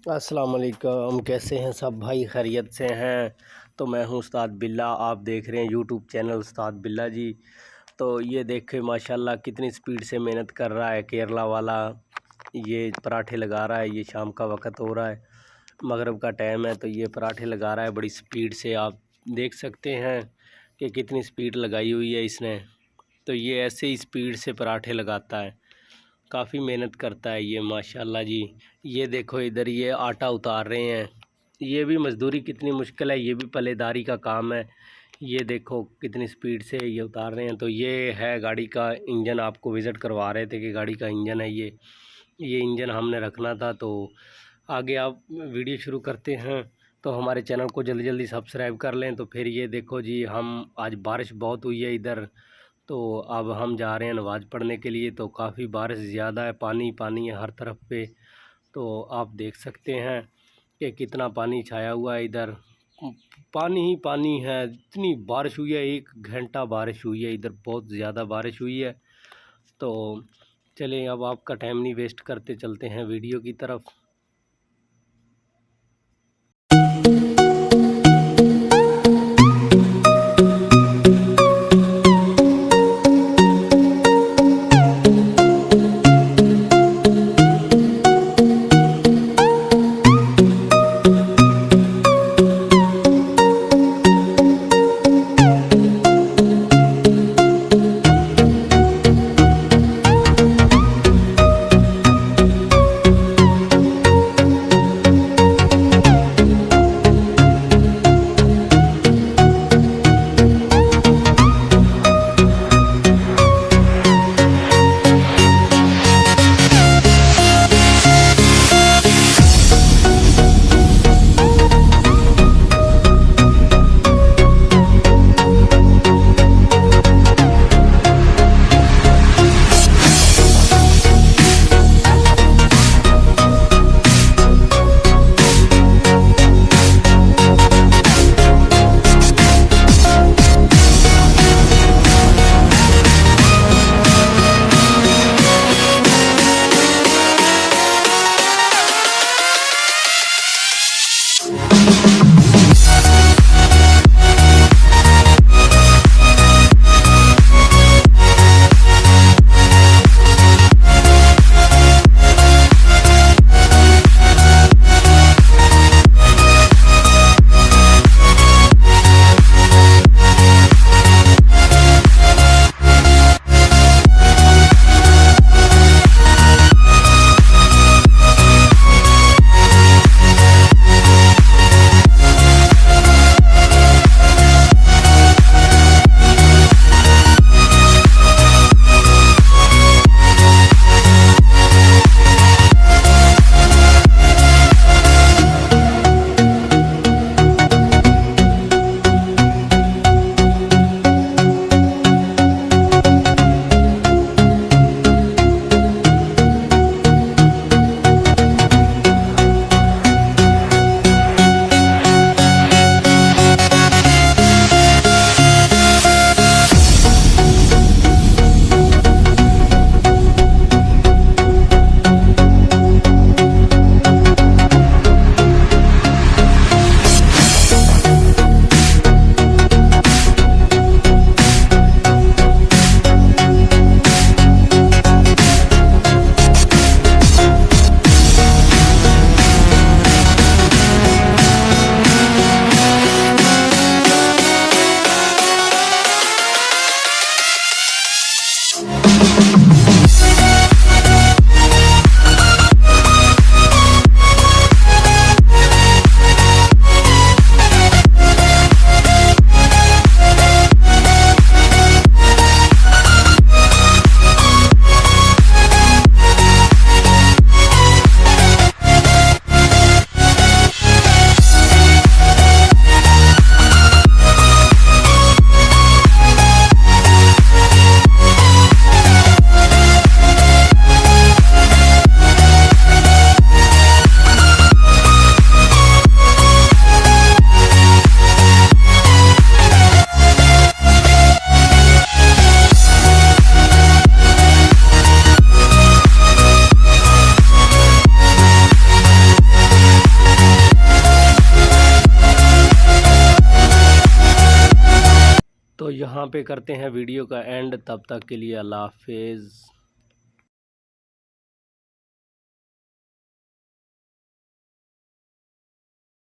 अस्सलाम वालेकुम। कैसे हैं सब भाई? खैरियत से हैं? तो मैं हूं उस्ताद बिल्ला। आप देख रहे हैं यूट्यूब चैनल उस्ताद बिल्ला जी। तो ये देखें माशाल्लाह कितनी स्पीड से मेहनत कर रहा है केरला वाला। ये पराठे लगा रहा है। ये शाम का वक्त हो रहा है, मगरिब का टाइम है, तो ये पराठे लगा रहा है बड़ी स्पीड से। आप देख सकते हैं कि कितनी स्पीड लगाई हुई है इसने। तो ये ऐसे ही स्पीड से पराठे लगाता है, काफ़ी मेहनत करता है ये माशाल्लाह जी। ये देखो इधर ये आटा उतार रहे हैं। ये भी मज़दूरी कितनी मुश्किल है, ये भी पल्लेदारी का काम है। ये देखो कितनी स्पीड से ये उतार रहे हैं। तो ये है गाड़ी का इंजन। आपको विज़िट करवा रहे थे कि गाड़ी का इंजन है ये इंजन हमने रखना था। तो आगे आप वीडियो शुरू करते हैं, तो हमारे चैनल को जल्दी जल्दी सब्सक्राइब कर लें। तो फिर ये देखो जी, हम आज बारिश बहुत हुई है इधर, तो अब हम जा रहे हैं नमाज़ पढ़ने के लिए। तो काफ़ी बारिश ज़्यादा है, पानी पानी है हर तरफ पे। तो आप देख सकते हैं कि कितना पानी छाया हुआ है इधर। पानी ही पानी है, इतनी बारिश हुई है, 1 घंटा बारिश हुई है इधर, बहुत ज़्यादा बारिश हुई है। तो चलें, अब आपका टाइम नहीं वेस्ट करते, चलते हैं वीडियो की तरफ। यहाँ पे करते हैं वीडियो का एंड। तब तक के लिए अल्लाह हाफिज़।